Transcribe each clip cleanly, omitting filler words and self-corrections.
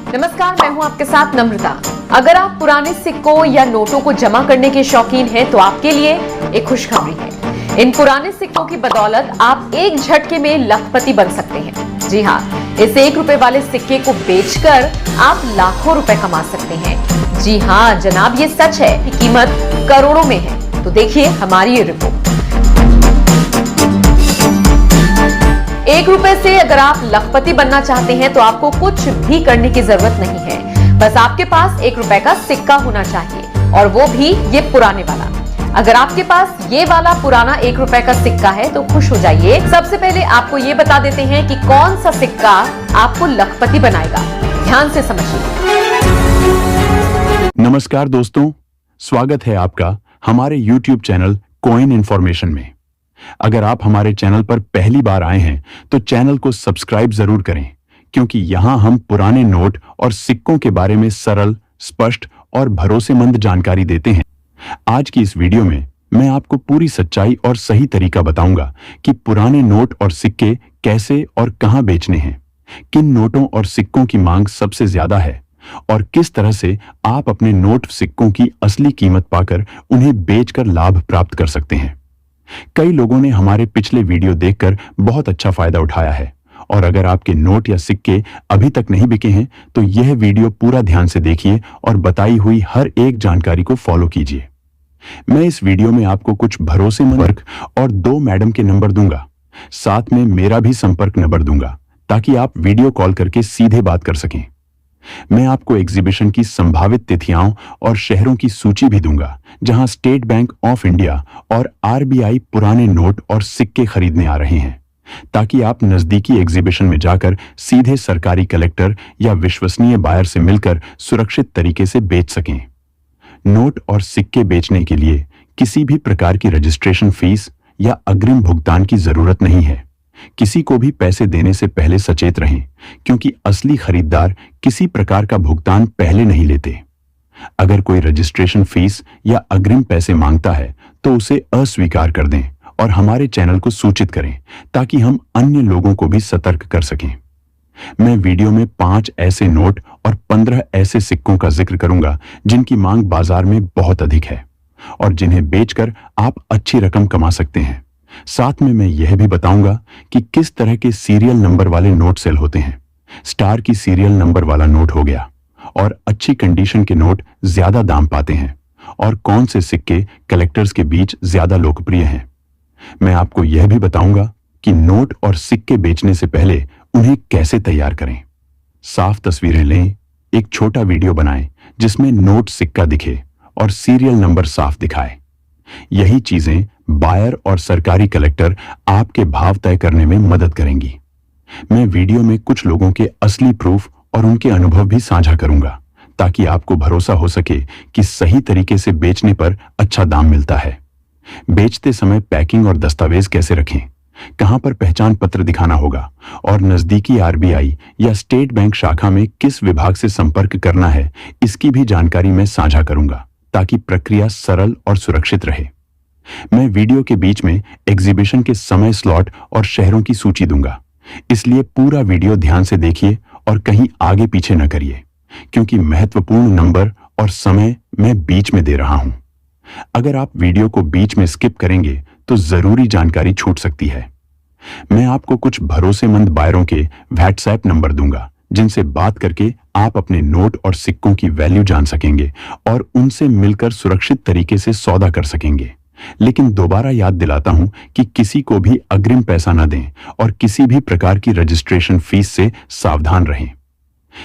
नमस्कार, मैं हूं आपके साथ नम्रता। अगर आप पुराने सिक्कों या नोटों को जमा करने के शौकीन हैं तो आपके लिए एक खुशखबरी है। इन पुराने सिक्कों की बदौलत आप एक झटके में लखपति बन सकते हैं। जी हाँ, इस 1 रुपए वाले सिक्के को बेचकर आप लाखों रुपए कमा सकते हैं। जी हाँ जनाब, ये सच है कि कीमत करोड़ों में है। तो देखिए हमारी ये रिपोर्ट। 1 रुपए से अगर आप लखपति बनना चाहते हैं तो आपको कुछ भी करने की जरूरत नहीं है। बस आपके पास 1 रुपए का सिक्का होना चाहिए, और वो भी ये पुराने वाला। अगर आपके पास ये वाला पुराना 1 रुपए का सिक्का है तो खुश हो जाइए। सबसे पहले आपको ये बता देते हैं कि कौन सा सिक्का आपको लखपति बनाएगा। ध्यान से समझिए। नमस्कार दोस्तों, स्वागत है आपका हमारे YouTube चैनल कॉइन इन्फॉर्मेशन में। अगर आप हमारे चैनल पर पहली बार आए हैं तो चैनल को सब्सक्राइब जरूर करें, क्योंकि यहां हम पुराने नोट और सिक्कों के बारे में सरल, स्पष्ट और भरोसेमंद जानकारी देते हैं। आज की इस वीडियो में मैं आपको पूरी सच्चाई और सही तरीका बताऊंगा कि पुराने नोट और सिक्के कैसे और कहां बेचने हैं, किन नोटों और सिक्कों की मांग सबसे ज्यादा है और किस तरह से आप अपने नोट सिक्कों की असली कीमत पाकर उन्हें बेचकर लाभ प्राप्त कर सकते हैं। कई लोगों ने हमारे पिछले वीडियो देखकर बहुत अच्छा फायदा उठाया है, और अगर आपके नोट या सिक्के अभी तक नहीं बिके हैं तो यह वीडियो पूरा ध्यान से देखिए और बताई हुई हर एक जानकारी को फॉलो कीजिए। मैं इस वीडियो में आपको कुछ भरोसेमंद वर्क और 2 मैडम के नंबर दूंगा, साथ में मेरा भी संपर्क नंबर दूंगा ताकि आप वीडियो कॉल करके सीधे बात कर सकें। मैं आपको एग्जीबिशन की संभावित तिथियों और शहरों की सूची भी दूंगा जहां स्टेट बैंक ऑफ इंडिया और आरबीआई पुराने नोट और सिक्के खरीदने आ रहे हैं, ताकि आप नजदीकी एग्जीबिशन में जाकर सीधे सरकारी कलेक्टर या विश्वसनीय बायर से मिलकर सुरक्षित तरीके से बेच सकें। नोट और सिक्के बेचने के लिए किसी भी प्रकार की रजिस्ट्रेशन फीस या अग्रिम भुगतान की जरूरत नहीं है। किसी को भी पैसे देने से पहले सचेत रहें, क्योंकि असली खरीदार किसी प्रकार का भुगतान पहले नहीं लेते। अगर कोई रजिस्ट्रेशन फीस या अग्रिम पैसे मांगता है तो उसे अस्वीकार कर दें और हमारे चैनल को सूचित करें, ताकि हम अन्य लोगों को भी सतर्क कर सकें। मैं वीडियो में 5 ऐसे नोट और 15 ऐसे सिक्कों का जिक्र करूंगा जिनकी मांग बाजार में बहुत अधिक है और जिन्हें बेचकर आप अच्छी रकम कमा सकते हैं। साथ में मैं यह भी बताऊंगा कि किस तरह के सीरियल नंबर वाले नोट सेल होते हैं। स्टार की सीरियल नंबर वाला नोट हो गया, और अच्छी कंडीशन के नोट ज्यादा दाम पाते हैं, और कौन से सिक्के कलेक्टर्स के बीच ज्यादा लोकप्रिय हैं। मैं आपको यह भी बताऊंगा कि नोट और सिक्के बेचने से पहले उन्हें कैसे तैयार करें। साफ तस्वीरें लें, एक छोटा वीडियो बनाएं जिसमें नोट सिक्का दिखे और सीरियल नंबर साफ दिखाए। यही चीजें बायर और सरकारी कलेक्टर आपके भाव तय करने में मदद करेंगी। मैं वीडियो में कुछ लोगों के असली प्रूफ और उनके अनुभव भी साझा करूंगा, ताकि आपको भरोसा हो सके कि सही तरीके से बेचने पर अच्छा दाम मिलता है। बेचते समय पैकिंग और दस्तावेज कैसे रखें, कहां पर पहचान पत्र दिखाना होगा, और नजदीकी आरबीआई या स्टेट बैंक शाखा में किस विभाग से संपर्क करना है, इसकी भी जानकारी मैं साझा करूंगा, ताकि प्रक्रिया सरल और सुरक्षित रहे। मैं वीडियो के बीच में एग्जीबिशन के समय, स्लॉट और शहरों की सूची दूंगा, इसलिए पूरा वीडियो ध्यान से देखिए और कहीं आगे पीछे न करिए, क्योंकि महत्वपूर्ण नंबर और समय मैं बीच में दे रहा हूं। अगर आप वीडियो को बीच में स्किप करेंगे तो जरूरी जानकारी छूट सकती है। मैं आपको कुछ भरोसेमंद बायरों के व्हाट्सएप नंबर दूंगा, जिनसे बात करके आप अपने नोट और सिक्कों की वैल्यू जान सकेंगे और उनसे मिलकर सुरक्षित तरीके से सौदा कर सकेंगे। लेकिन दोबारा याद दिलाता हूं कि किसी को भी अग्रिम पैसा न दें और किसी भी प्रकार की रजिस्ट्रेशन फीस से सावधान रहें।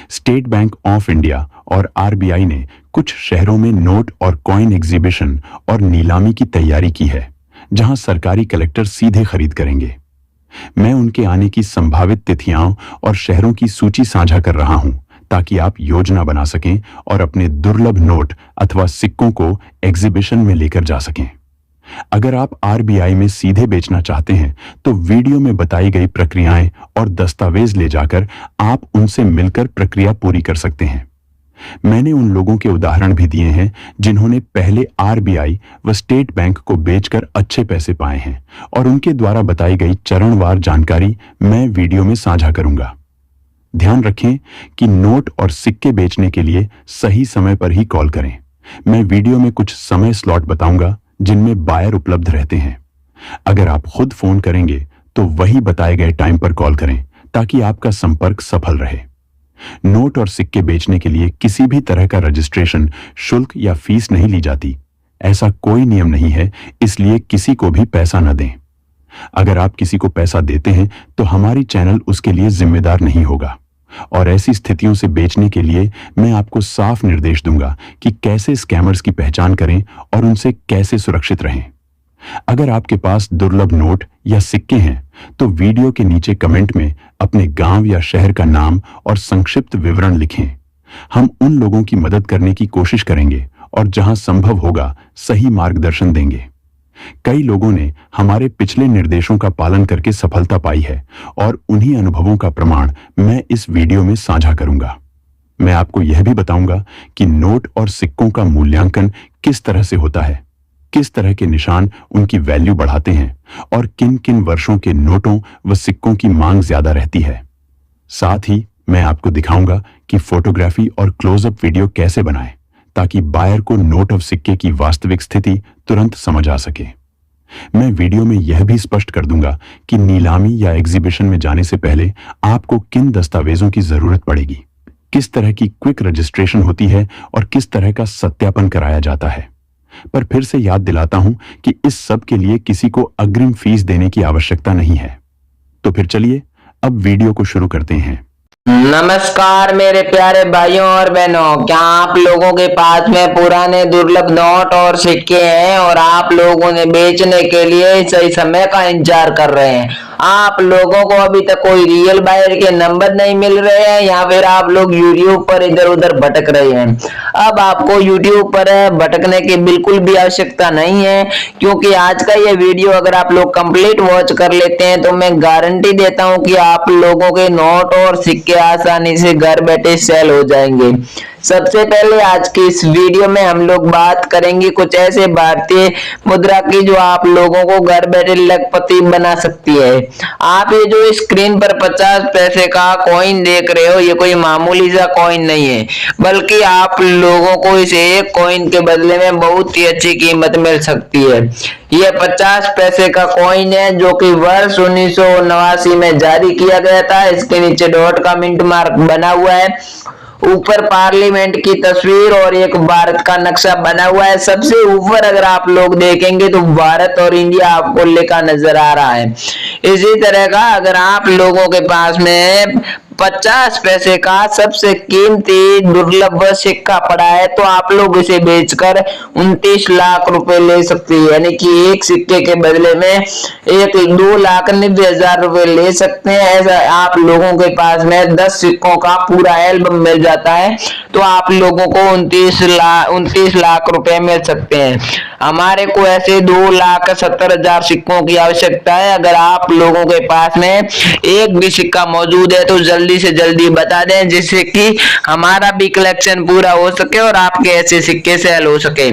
स्टेट बैंक ऑफ इंडिया और आरबीआई ने कुछ शहरों में नोट और कॉइन एग्जीबिशन और नीलामी की तैयारी की है, जहां सरकारी कलेक्टर सीधे खरीद करेंगे। मैं उनके आने की संभावित तिथियों और शहरों की सूची साझा कर रहा हूं, ताकि आप योजना बना सकें और अपने दुर्लभ नोट अथवा सिक्कों को एग्जीबिशन में लेकर जा सकें। अगर आप आरबीआई में सीधे बेचना चाहते हैं तो वीडियो में बताई गई प्रक्रियाएं और दस्तावेज ले जाकर आप उनसे मिलकर प्रक्रिया पूरी कर सकते हैं। मैंने उन लोगों के उदाहरण भी दिए हैं जिन्होंने पहले आरबीआई व स्टेट बैंक को बेचकर अच्छे पैसे पाए हैं, और उनके द्वारा बताई गई चरणवार जानकारी मैं वीडियो में साझा करूंगा। ध्यान रखें कि नोट और सिक्के बेचने के लिए सही समय पर ही कॉल करें। मैं वीडियो में कुछ समय स्लॉट बताऊंगा जिनमें बायर उपलब्ध रहते हैं। अगर आप खुद फोन करेंगे तो वही बताए गए टाइम पर कॉल करें ताकि आपका संपर्क सफल रहे। नोट और सिक्के बेचने के लिए किसी भी तरह का रजिस्ट्रेशन शुल्क या फीस नहीं ली जाती। ऐसा कोई नियम नहीं है, इसलिए किसी को भी पैसा न दें। अगर आप किसी को पैसा देते हैं तो हमारी चैनल उसके लिए जिम्मेदार नहीं होगा और ऐसी स्थितियों से बेचने के लिए मैं आपको साफ निर्देश दूंगा कि कैसे स्कैमर्स की पहचान करें और उनसे कैसे सुरक्षित रहें। अगर आपके पास दुर्लभ नोट या सिक्के हैं तो वीडियो के नीचे कमेंट में अपने गांव या शहर का नाम और संक्षिप्त विवरण लिखें। हम उन लोगों की मदद करने की कोशिश करेंगे और जहां संभव होगा सही मार्गदर्शन देंगे। कई लोगों ने हमारे पिछले निर्देशों का पालन करके सफलता पाई है और उन्हीं अनुभवों का प्रमाण मैं इस वीडियो में साझा करूंगा। मैं आपको यह भी बताऊंगा कि नोट और सिक्कों का मूल्यांकन किस तरह से होता है, किस तरह के निशान उनकी वैल्यू बढ़ाते हैं और किन किन वर्षों के नोटों व सिक्कों की मांग ज्यादा रहती है। साथ ही मैं आपको दिखाऊंगा कि फोटोग्राफी और क्लोजअप वीडियो कैसे बनाएं ताकि बायर को नोट और सिक्के की वास्तविक स्थिति तुरंत समझ आ सके। मैं वीडियो में यह भी स्पष्ट कर दूंगा कि नीलामी या एग्जीबिशन में जाने से पहले आपको किन दस्तावेजों की जरूरत पड़ेगी, किस तरह की क्विक रजिस्ट्रेशन होती है और किस तरह का सत्यापन कराया जाता है। पर फिर से याद दिलाता हूं कि इस सब के लिए किसी को अग्रिम फीस देने की आवश्यकता नहीं है। तो फिर चलिए अब वीडियो को शुरू करते हैं। नमस्कार मेरे प्यारे भाइयों और बहनों, क्या आप लोगों के पास में पुराने दुर्लभ नोट और सिक्के हैं और आप लोगों ने बेचने के लिए सही समय का इंतजार कर रहे हैं? आप लोगों को अभी तक कोई रियल बायर के नंबर नहीं मिल रहे हैं या फिर आप लोग यूट्यूब पर इधर उधर भटक रहे हैं? अब आपको यूट्यूब पर भटकने की बिल्कुल भी आवश्यकता नहीं है, क्योंकि आज का ये वीडियो अगर आप लोग कंप्लीट वॉच कर लेते हैं तो मैं गारंटी देता हूं कि आप लोगों के नोट और सिक्के आसानी से घर बैठे सेल हो जाएंगे। सबसे पहले आज की इस वीडियो में हम लोग बात करेंगे कुछ ऐसे भारतीय मुद्रा की जो आप लोगों को घर बैठे लखपति बना सकती है। आप ये जो स्क्रीन पर 50 पैसे का कॉइन देख रहे हो, ये कोई मामूली सा कॉइन नहीं है, बल्कि आप लोगों को इस एक कॉइन के बदले में बहुत ही अच्छी कीमत मिल सकती है। ये 50 पैसे का कॉइन है जो कि वर्ष 1989 में जारी किया गया था। इसके नीचे डॉट का मिंट मार्क बना हुआ है, ऊपर पार्लियामेंट की तस्वीर और एक भारत का नक्शा बना हुआ है। सबसे ऊपर अगर आप लोग देखेंगे तो भारत और इंडिया आपको लिखा नजर आ रहा है। इसी तरह का अगर आप लोगों के पास में 50 पैसे का सबसे कीमती दुर्लभ सिक्का पड़ा है तो आप लोग इसे बेचकर 29 लाख रुपए ले सकते हैं, यानी कि एक सिक्के के बदले में 2,90,000 रुपए ले सकते हैं। ऐसा आप लोगों के पास में 10 सिक्कों का पूरा एल्बम मिल जाता है तो आप लोगों को 29 लाख रुपए मिल सकते हैं। हमारे को ऐसे 2,70,000 सिक्कों की आवश्यकता है। अगर आप लोगों के पास में एक भी सिक्का मौजूद है तो जल्दी से जल्दी बता दें, जिससे कि हमारा भी कलेक्शन पूरा हो सके और आपके ऐसे सिक्के सेल हो सके।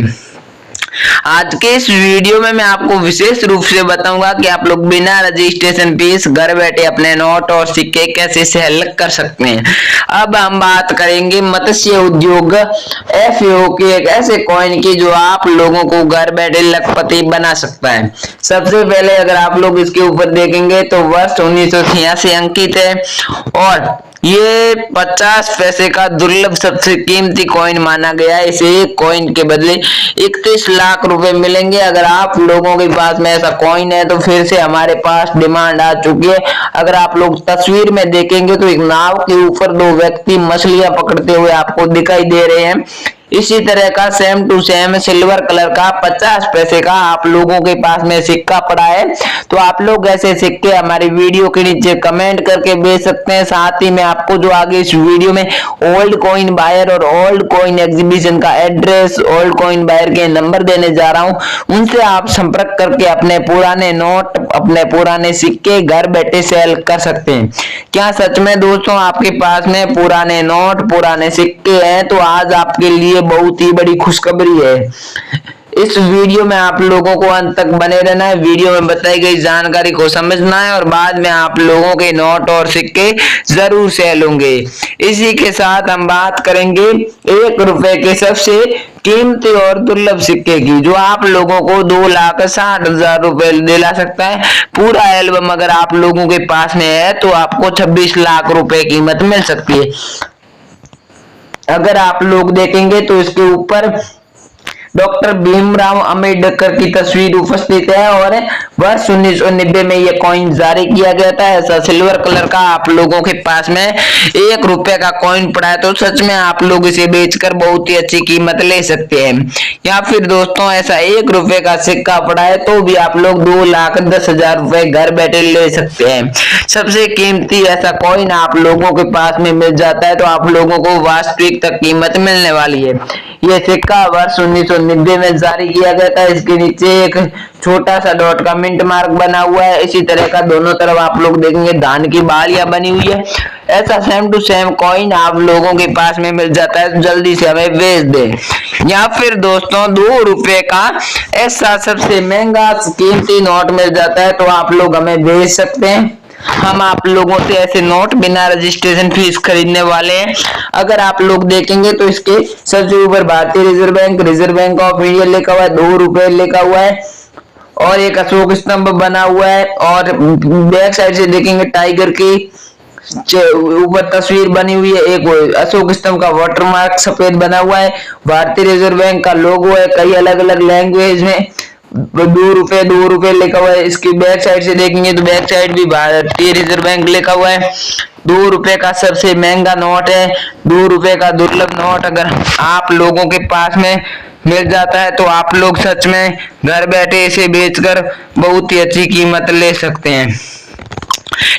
आज के इस वीडियो में मैं आपको विशेष रूप से बताऊंगा कि आप लोग बिना रजिस्ट्रेशन फीस घर बैठे अपने नोट और सिक्के कैसे सेल कर सकते हैं। अब हम बात करेंगे मत्स्य उद्योग FAO के एक ऐसे कॉइन की जो आप लोगों को घर बैठे लखपति बना सकता है। सबसे पहले अगर आप लोग इसके ऊपर देखेंगे तो वर्ष 1986 अंकित है और ये 50 पैसे का दुर्लभ सबसे कीमती कॉइन माना गया है। इसे एक कॉइन के बदले 31 लाख रुपए मिलेंगे। अगर आप लोगों के पास में ऐसा कॉइन है तो फिर से हमारे पास डिमांड आ चुकी है। अगर आप लोग तस्वीर में देखेंगे तो एक नाव के ऊपर 2 व्यक्ति मछलियां पकड़ते हुए आपको दिखाई दे रहे हैं। इसी तरह का same to same silver colour का 50 पैसे का आप लोगों के पास में सिक्का पड़ा है तो आप लोग ऐसे सिक्के हमारी वीडियो के नीचे कमेंट करके बेच सकते हैं। साथ ही मैं आपको जो आगे इस वीडियो में ओल्ड कॉइन बायर और ओल्ड कॉइन एग्जीबिशन का एड्रेस, ओल्ड कॉइन बायर के नंबर देने जा रहा हूं, उनसे आप संपर्क करके अपने पुराने नोट, अपने पुराने सिक्के घर बैठे सेल कर सकते हैं। क्या सच में दोस्तों आपके पास में पुराने नोट, पुराने सिक्के हैं? तो आज आपके लिए बहुत ही बड़ी खुशखबरी है। इस वीडियो में आप लोगों को अंत तक बने रहना है। वीडियो में बताई गई जानकारी को समझना है और बाद में आप लोगों के नोट और सिक्के जरूर सेल होंगे। इसी के साथ हम बात करेंगे 1 रुपए के सबसे कीमती और दुर्लभ सिक्के की, जो आप लोगों को 2,60,000 रुपए दिला सकता है। पूरा एल्बम अगर आप लोगों के पास में है तो आपको 26 लाख रुपए कीमत मिल सकती है। अगर आप लोग देखेंगे तो इसके ऊपर डॉक्टर भीमराव अंबेडकर की तस्वीर उपस्थित है और वर्ष 1990 में यह कॉइन जारी किया गया था। ऐसा सिल्वर कलर का आप लोगों के पास में 1 रुपए का कॉइन पड़ा है तो सच में आप लोग इसे बेचकर बहुत ही अच्छी कीमत ले सकते हैं। या फिर दोस्तों ऐसा 1 रुपए का सिक्का पड़ा है तो भी आप लोग 2,10,000 रुपए घर बैठे ले सकते हैं। सबसे कीमती ऐसा कॉइन आप लोगों के पास में मिल जाता है तो आप लोगों को वास्तविक तक कीमत मिलने वाली है। यह सिक्का वर्ष 1990 में जारी किया गया था। इसके नीचे एक छोटा सा डॉट का मिंट मार्क बना हुआ है। इसी तरह का दोनों तरफ आप लोग देखेंगे धान की बालियां बनी हुई है। ऐसा सेम टू सेम कॉइन आप लोगों के पास में मिल जाता है तो जल्दी से हमें भेज दें। या फिर दोस्तों 2 रुपए का ऐसा सबसे महंगा कीमती नोट मिल जाता है तो आप लोग हमें भेज सकते हैं। हम आप लोगों से ऐसे नोट बिना रजिस्ट्रेशन फीस खरीदने वाले हैं। अगर आप लोग देखेंगे तो इसके सबसे ऊपर भारतीय रिजर्व बैंक ऑफ इंडिया लिखा हुआ है, 2 रुपए लिखा हुआ है और एक अशोक स्तंभ बना हुआ है और बैक साइड से देखेंगे टाइगर की ऊपर तस्वीर बनी हुई है। एक अशोक स्तंभ का वाटरमार्क सफेद बना हुआ है। भारतीय रिजर्व बैंक का लोगो है कई अलग अलग लैंग्वेज में। 2 रुपए लिखा हुआ है। इसकी बैक साइड से देखेंगे तो बैक साइड भी भारतीय रिजर्व बैंक लिखा हुआ है। 2 रुपए का सबसे महंगा नोट है। 2 रुपए का दुर्लभ नोट अगर आप लोगों के पास में मिल जाता है तो आप लोग सच में घर बैठे इसे बेचकर बहुत ही अच्छी कीमत ले सकते हैं।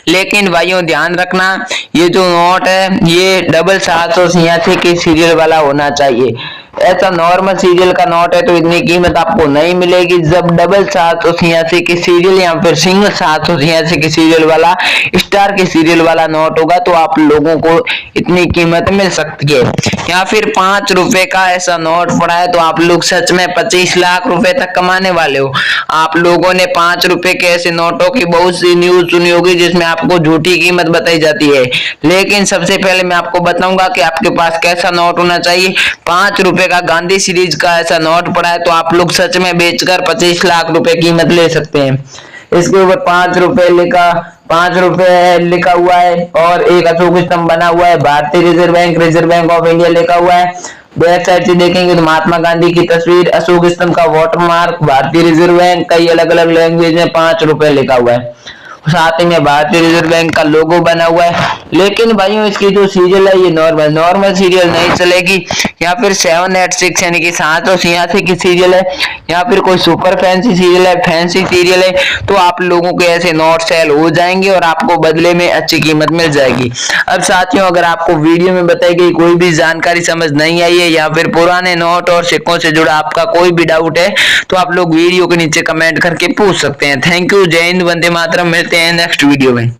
लेकिन भाइयों ध्यान रखना, ये जो नोट है ये डबल 786 के सीरियल वाला होना चाहिए। ऐसा नॉर्मल सीरियल का नोट है तो इतनी कीमत आपको नहीं मिलेगी। जब डबल 786 के सीरियल या फिर सिंगल 786 के सीरियल वाला स्टार के सीरियल वाला नोट होगा तो आप लोगों को इतनी कीमत मिल सकती है। या फिर 5 रुपए का ऐसा नोट पड़ा है तो आप लोग सच में 25 लाख रुपए तक कमाने वाले हो। आप लोगों ने 5 रुपए के ऐसे नोटों की बहुत सी न्यूज सुनी होगी जिसमें आपको झूठी कीमत बताई जाती है, लेकिन सबसे पहले मैं आपको बताऊंगा कि आपके पास कैसा नोट होना चाहिए। 5 रुपए का गांधी सीरीज का ऐसा नोट पड़ा है तो आप लोग सच में बेचकर 25 लाख रुपए कीमत ले सकते हैं। इसके ऊपर 5 रुपए लिखा हुआ है और एक अशोक स्तंभ बना हुआ है। भारतीय रिजर्व बैंक ऑफ इंडिया लिखा हुआ है। बैक साइड से देखेंगे तो महात्मा गांधी की तस्वीर, अशोक स्तंभ का वाटरमार्क, भारतीय रिजर्व बैंक, कई अलग अलग लैंग्वेज में 5 रुपए लिखा हुआ है। साथ ही में भारतीय रिजर्व बैंक का लोगो बना हुआ है। लेकिन भाइयों इसकी जो सीरियल है ये नॉर्मल सीरियल नहीं चलेगी। या फिर 786 यानी कि 786 की सीरियल है या फिर कोई सुपर फैंसी सीरियल है, फैंसी सीरियल है तो आप लोगों के ऐसे नोट सेल हो जाएंगे और आपको बदले में अच्छी कीमत मिल जाएगी। अब साथियों अगर आपको वीडियो में बताई गई कोई भी जानकारी समझ नहीं आई है या फिर पुराने नोट और सिक्कों से जुड़ा आपका कोई भी डाउट है तो आप लोग वीडियो के नीचे कमेंट करके पूछ सकते हैं। थैंक यू, जय हिंद, वंदे मातरम। मिलते हैं नेक्स्ट वीडियो में।